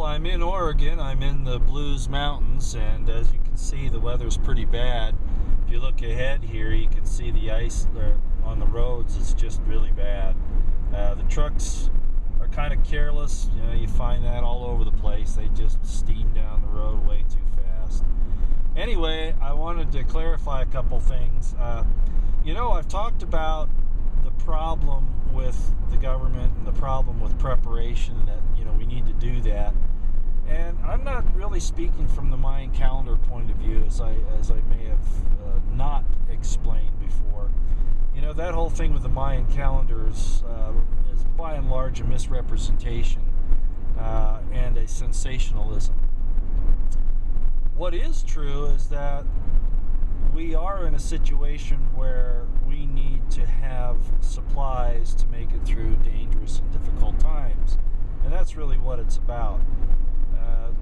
I'm in Oregon. I'm in the Blues Mountains, and as you can see, the weather's pretty bad. If you look ahead here, you can see the ice on the roads. It's just really bad. The trucks are kind of careless. You know, you find that all over the place. They just steam down the road way too fast. Anyway, I wanted to clarify a couple things. I've talked about the problem with the government and the problem with preparation, that we need to do that, and I'm not really speaking from the Mayan calendar point of view, as I may have not explained before. That whole thing with the Mayan calendar is by and large a misrepresentation and a sensationalism. What is true is that we are in a situation where we need to have supplies to make it through dangerous and difficult times. And that's really what it's about.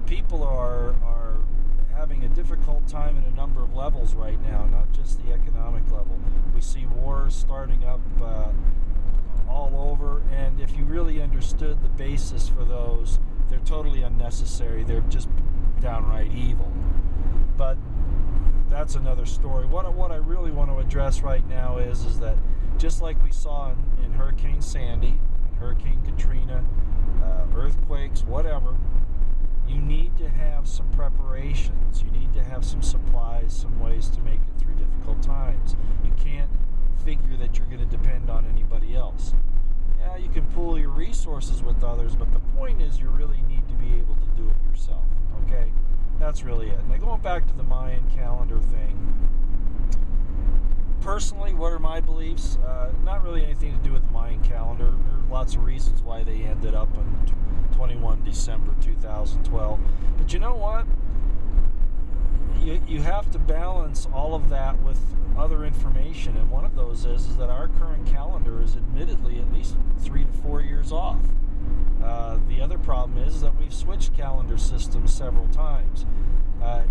People are having a difficult time in a number of levels right now, not just the economic level. We see wars starting up all over, and if you really understood the basis for those, they're totally unnecessary. They're just downright evil. But that's another story. What I really want to address right now is that just like we saw in Hurricane Sandy, Hurricane Katrina, earthquakes, whatever, you need to have some preparations. You need to have some supplies, some ways to make it through difficult times. You can't figure that you're going to depend on anybody else. Yeah, you can pool your resources with others, but the point is you really need to be able to do it yourself, okay? That's really it. Now, going back to the Mayan calendar thing, personally, what are my beliefs? Not really anything to do with the Mayan calendar. There are lots of reasons why they ended up on 21 December 2012. But you know what? You have to balance all of that with other information, and one of those is that our current calendar is admittedly at least 3 to 4 years off. The other problem is that we've switched calendar systems several times.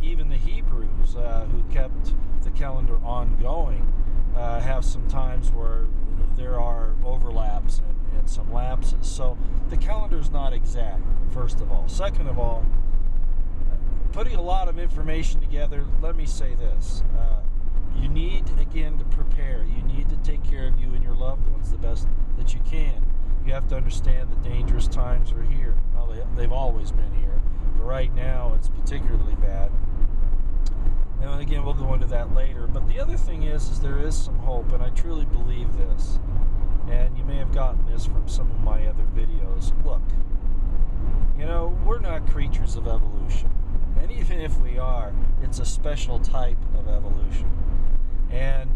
Even the Hebrews, who kept the calendar ongoing, have some times where there are overlaps and some lapses. So the calendar is not exact, first of all. Second of all, putting a lot of information together, let me say this. You need, again, to prepare. You need to take care of you and your loved ones the best that you can. You have to understand that dangerous times are here. Well, they've always been here, but right now it's particularly bad. And again, we'll go into that later. But the other thing is there is some hope, and I truly believe this. And you may have gotten this from some of my other videos. Look, we're not creatures of evolution. And even if we are, it's a special type of evolution. And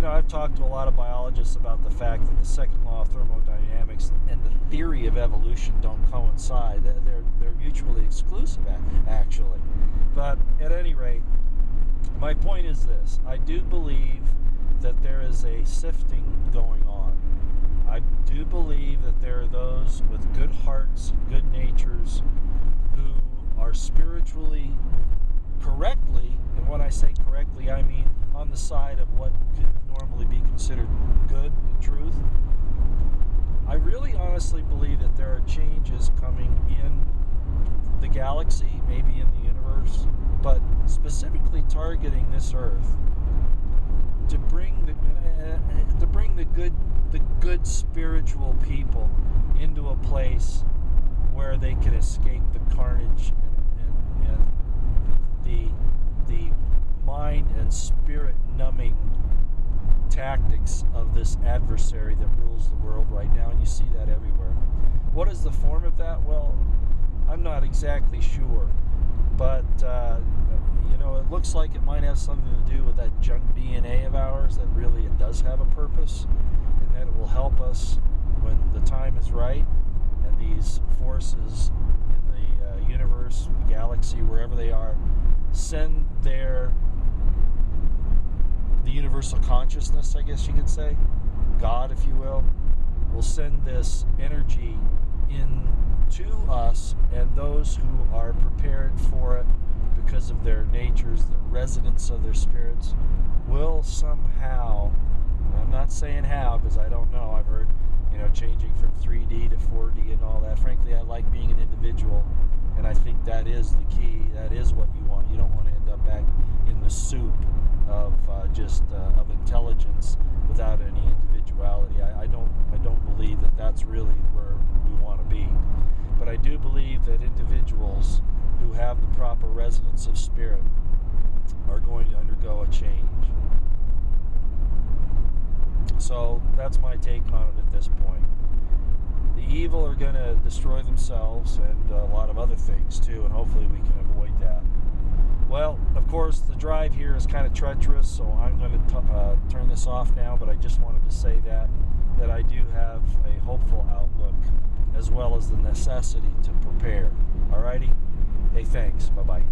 I've talked to a lot of biologists about the fact that the second law of thermodynamics and the theory of evolution don't coincide. They're mutually exclusive, actually. But at any rate, my point is this. I do believe that there is a sifting going on. I do believe that there are those with good hearts and good natures who are spiritually correctly, and when I say correctly, I mean on the side of what could normally be considered good and truth. I really honestly believe that there are changes coming in the galaxy, maybe in the universe, but specifically targeting this Earth to bring the good spiritual people into a place where they can escape the carnage and the mind and spirit numbing tactics of this adversary that rules the world right now, and you see that everywhere. What is the form of that? Well, I'm not exactly sure, but it looks like it might have something to do with that junk DNA of ours, that really it does have a purpose, and that it will help us when the time is right, and these forces in the universe, the galaxy, wherever they are, send the universal consciousness, I guess you could say, God, if you will send this energy into us, and those who are prepared for it because of their natures, the resonance of their spirits, will somehow, I'm not saying how because I don't know, I've heard, changing from 3D to 4D and all that. Frankly, I like being an individual that is the key. That is what you want. You don't want to end up back in the soup of of intelligence without any individuality. I don't believe that that's really where we want to be. But I do believe that individuals who have the proper resonance of spirit are going to undergo a change. So that's my take on it at this point. The evil are going to destroy themselves and a lot of other things too, and hopefully we can avoid that. Well, of course, the drive here is kind of treacherous, so I'm going to turn this off now, but I just wanted to say that I do have a hopeful outlook as well as the necessity to prepare. Alrighty? Hey, thanks. Bye-bye.